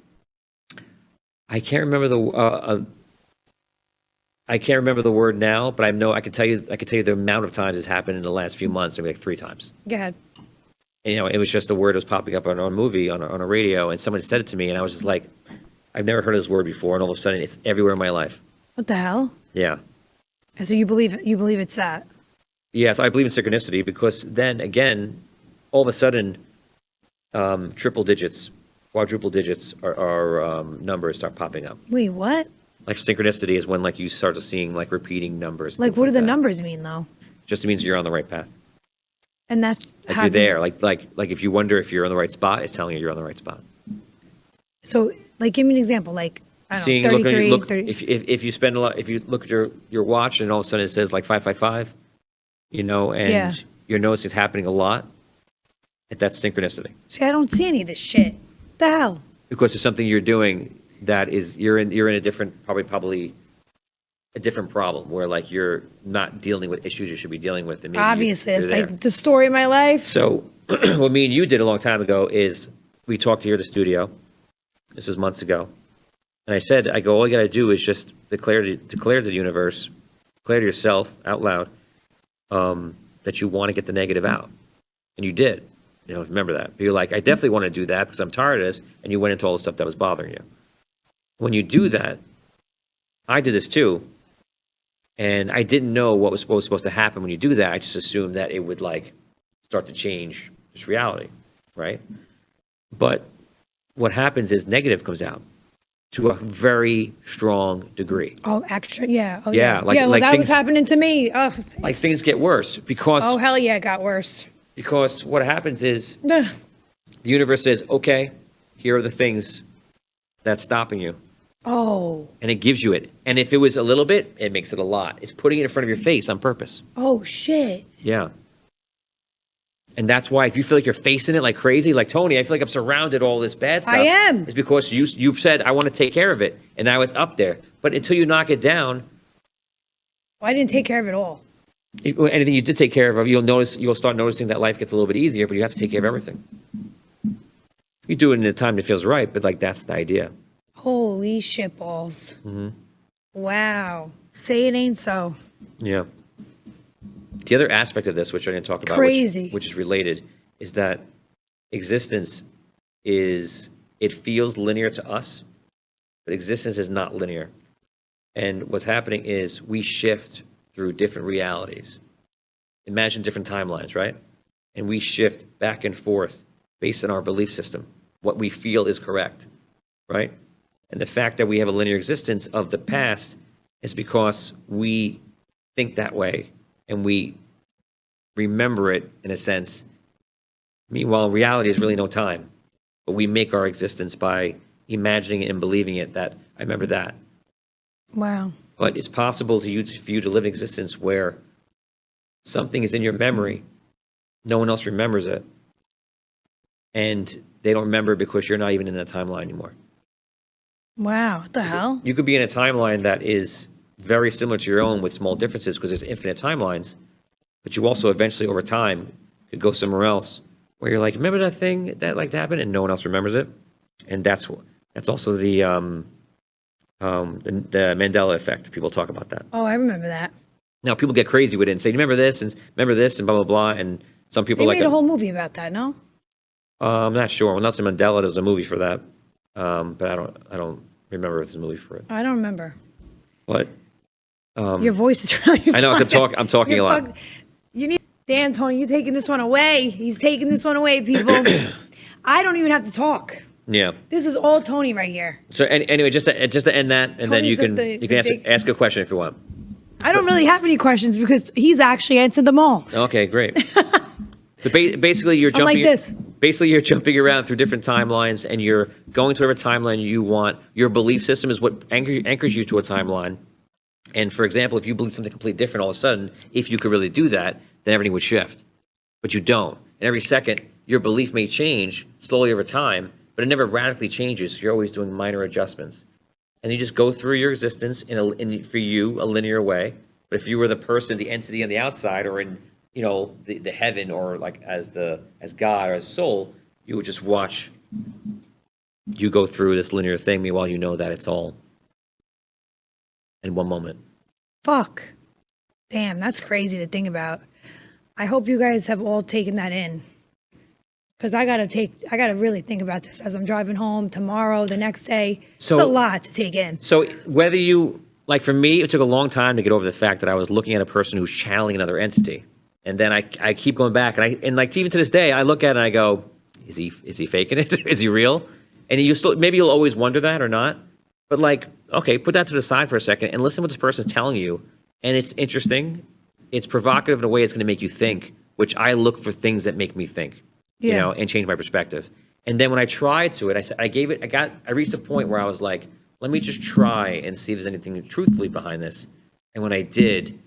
I can't remember the word now, but I can tell you the amount of times it's happened in the last few months, maybe like 3 times. Go ahead. And, it was just a word that was popping up on a movie, on a radio, and someone said it to me, and I was just like, I've never heard of this word before, and all of a sudden it's everywhere in my life. What the hell? Yeah. So you believe it's that? Yes, I believe in synchronicity, because then again, all of a sudden, triple digits, quadruple digits are numbers start popping up. Wait, what? Like synchronicity is when like you start to seeing like repeating numbers. Like, what do the that. numbers mean though? Just means you're on the right path. And that's Like you're there. Like if you wonder if you're on the right spot, it's telling you you're on the right spot. So, like, give me an example. Like, I don't know, 33, look, 30. if you spend a lot, if you look at your watch and all of a sudden it says like 555, and Yeah. you're noticing it's happening a lot, that's synchronicity. See, I don't see any of this shit. What the hell? Because there's something you're doing that is you're in a different, probably a different problem, where like you're not dealing with issues you should be dealing with. And maybe Obviously, you're it's there. like the story of my life. So what me and you did a long time ago is we talked here at the studio. This was months ago. And I said, all you got to do is just declare to the universe, declare to yourself out loud that you want to get the negative out. And you did. Remember that. But you're like, I definitely want to do that because I'm tired of this. And you went into all the stuff that was bothering you. When you do that, I did this too. And I didn't know what was supposed to happen when you do that. I just assumed that it would like start to change this reality, right? But what happens is negative comes out to a very strong degree. Oh, extra, yeah. Oh, Yeah, yeah. like- yeah, well, like that was things- happening to me. Oh, Like things get worse because oh, hell yeah, it got worse. because what happens is Ugh. the universe says, okay, here are the things that's stopping you. Oh, And it gives you it. And if it was a little bit, it makes it a lot. It's putting it in front of your face on purpose. oh, shit. Yeah. And that's why if you feel like you're facing it like crazy, like Tony, I feel like I'm surrounded all this bad stuff. I am. It's because you said, I want to take care of it. And now it's up there. But until you knock it down, Well, I didn't take care of it all. anything you did take care of, you'll start noticing that life gets a little bit easier, but you have to take care of everything. You do it in a time that feels right, but like that's the idea. Holy shit balls. Mm-hmm. Wow. Say it ain't so. Yeah. The other aspect of this, which I didn't talk about, Crazy. which is related, is that existence it feels linear to us, but existence is not linear. And what's happening is we shift through different realities. Imagine different timelines, right? And we shift back and forth based on our belief system, what we feel is correct. right? And the fact that we have a linear existence of the past is because we think that way and we remember it in a sense. Meanwhile, reality is really no time, but we make our existence by imagining it and believing it that I remember that. Wow. But it's possible for you to live an existence where something is in your memory, no one else remembers it, and they don't remember it because you're not even in that timeline anymore. Wow. What the hell? You could be in a timeline that is very similar to your own with small differences because there's infinite timelines, but you also eventually over time could go somewhere else where you're like, remember that thing that like happened, and no one else remembers it, and that's also the Mandela effect. People talk about that. Oh, I remember that. Now people get crazy with it and say, remember this and blah blah blah, and some people They like made a whole movie about that, no? I'm not sure. Well, Nelson Mandela, there's a movie for that, but I don't remember if there's a movie for it. I don't remember. But Your voice is really I know I'm talking a You're lot. You need. Damn, Tony, you're taking this one away. He's taking this one away, people. I don't even have to talk. Yeah. This is all Tony right here. So anyway, just to end that, and then you can ask a question if you want. I don't really have any questions because he's actually answered them all. Okay, great. So basically, you're I'm jumping. like this. Basically, you're jumping around through different timelines, and you're going to whatever timeline you want. Your belief system is what anchors you to a timeline. And for example, if you believe something completely different, all of a sudden, if you could really do that, then everything would shift. But you don't. And every second, your belief may change slowly over time, but it never radically changes. You're always doing minor adjustments. And you just go through your existence for you, a linear way. But if you were the person, the entity on the outside, or in the heaven, or like as God or as soul, you would just watch you go through this linear thing. Meanwhile, you know that it's all in one moment. Fuck. Damn, that's crazy to think about. I hope you guys have all taken that in. Because I gotta really think about this as I'm driving home tomorrow, the next day. So, it's a lot to take in. So whether you, like for me, it took a long time to get over the fact that I was looking at a person who's channeling another entity. And then I keep going back, and like even to this day, I look at it and I go, is he faking it? Is he real? And maybe you'll always wonder that or not. But like, okay, put that to the side for a second and listen to what this person's telling you. And it's interesting. It's provocative in a way it's going to make you think, which I look for things that make me think, and change my perspective. And then when I tried to it, I reached a point where I was like, let me just try and see if there's anything truthfully behind this. And when I did,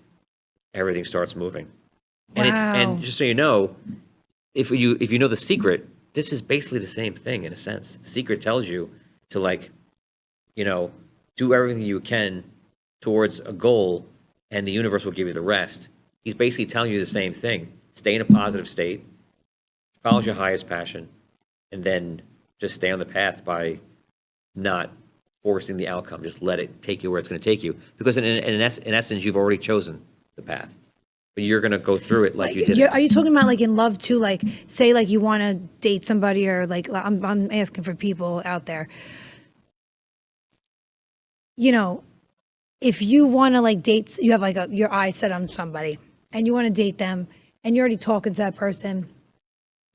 everything starts moving. And and just so you know, if you know the secret, this is basically the same thing in a sense. The secret tells you to do everything you can towards a goal, and the universe will give you the rest. He's basically telling you the same thing. Stay in a positive state, follow your highest passion, and then just stay on the path by not forcing the outcome. Just let it take you where it's going to take you. Because in essence, you've already chosen the path. But you're going to go through it like you did. Are you talking about like in love too? Like say like you want to date somebody, or like I'm asking for people out there. If you want to like date, you have like your eyes set on somebody and you want to date them and you're already talking to that person.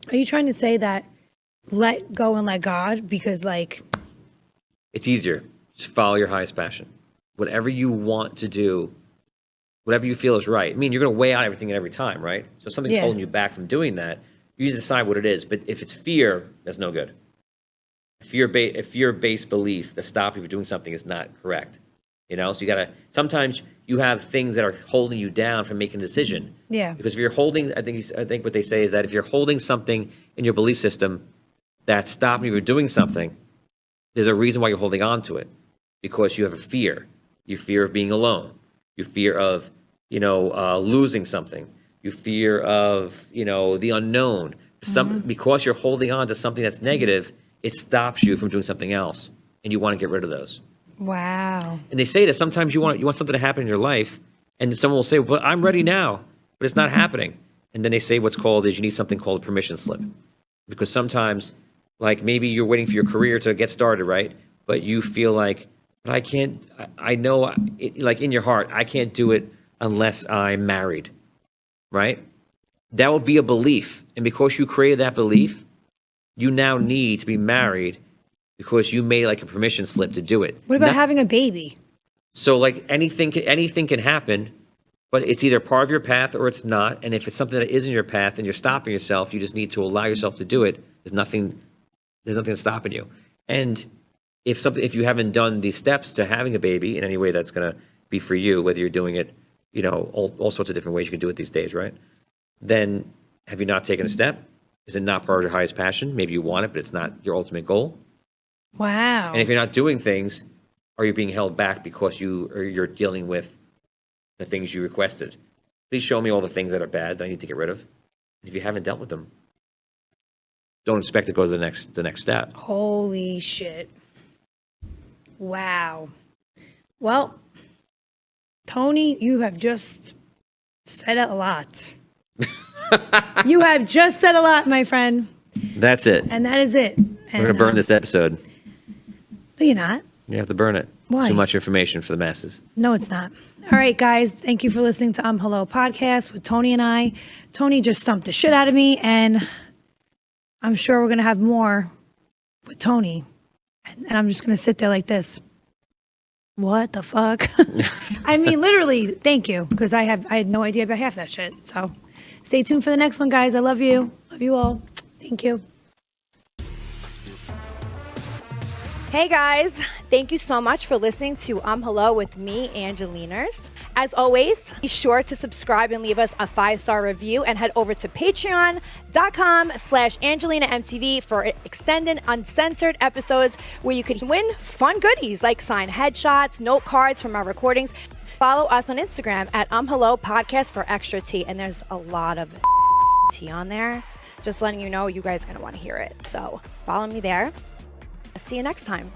Are you trying to say that let go and let God? Because like, it's easier. Just follow your highest passion. Whatever you want to do, whatever you feel is right. I mean, you're going to weigh out everything at every time, right? So if something's holding you back from doing that, you decide what it is. But if it's fear, that's no good. A fear-based belief that stops you from doing something is not correct. So you gotta. Sometimes you have things that are holding you down from making a decision. Yeah. Because if you're holding, I think what they say is that if you're holding something in your belief system that's stopping you from doing something, there's a reason why you're holding on to it. Because you have a fear. You fear of being alone. You fear of losing something. You fear of the unknown. Because you're holding on to something that's negative, it stops you from doing something else, and you want to get rid of those. wow. And they say that sometimes you want something to happen in your life, and someone will say, "Well, I'm ready now," but it's not happening. And then they say you need something called a permission slip, because sometimes, like maybe you're waiting for your career to get started, right? But you feel like, but I can't. I know, like in your heart, I can't do it unless I'm married, right? That will be a belief, and because you created that belief, you now need to be married because you made like a permission slip to do it. What about having a baby? So like anything can happen, but it's either part of your path or it's not. And if it's something that isn't your path and you're stopping yourself, you just need to allow yourself to do it. There's nothing that's stopping you. And if you haven't done these steps to having a baby in any way that's going to be for you, whether you're doing it, all sorts of different ways you can do it these days, right? Then have you not taken a step? Is it not part of your highest passion? Maybe you want it, but it's not your ultimate goal. Wow. And if you're not doing things, are you being held back because you're dealing with the things you requested? Please show me all the things that are bad that I need to get rid of. And if you haven't dealt with them, don't expect to go to the next step. Holy shit. Wow. Well, Tony, you have just said a lot. You have just said a lot, my friend. That's it. And that is it. We're going to burn this episode. No, you're not. You have to burn it. Why? Too much information for the masses. No, it's not. All right, guys. Thank you for listening to Hello Podcast with Tony and I. Tony just stumped the shit out of me, and I'm sure we're going to have more with Tony. And I'm just going to sit there like this. What the fuck? I mean, literally, thank you, because I had no idea about half that shit. So stay tuned for the next one, guys. I love you. Love you all. Thank you. Hey guys, thank you so much for listening to Hello with me, Angelinas. As always, be sure to subscribe and leave us a 5-star review, and head over to patreon.com/AngelinaMTV for extended uncensored episodes where you can win fun goodies like signed headshots, note cards from our recordings. Follow us on Instagram at Hello Podcast for extra tea, and there's a lot of tea on there. Just letting you know, you guys are going to want to hear it. So follow me there. See you next time.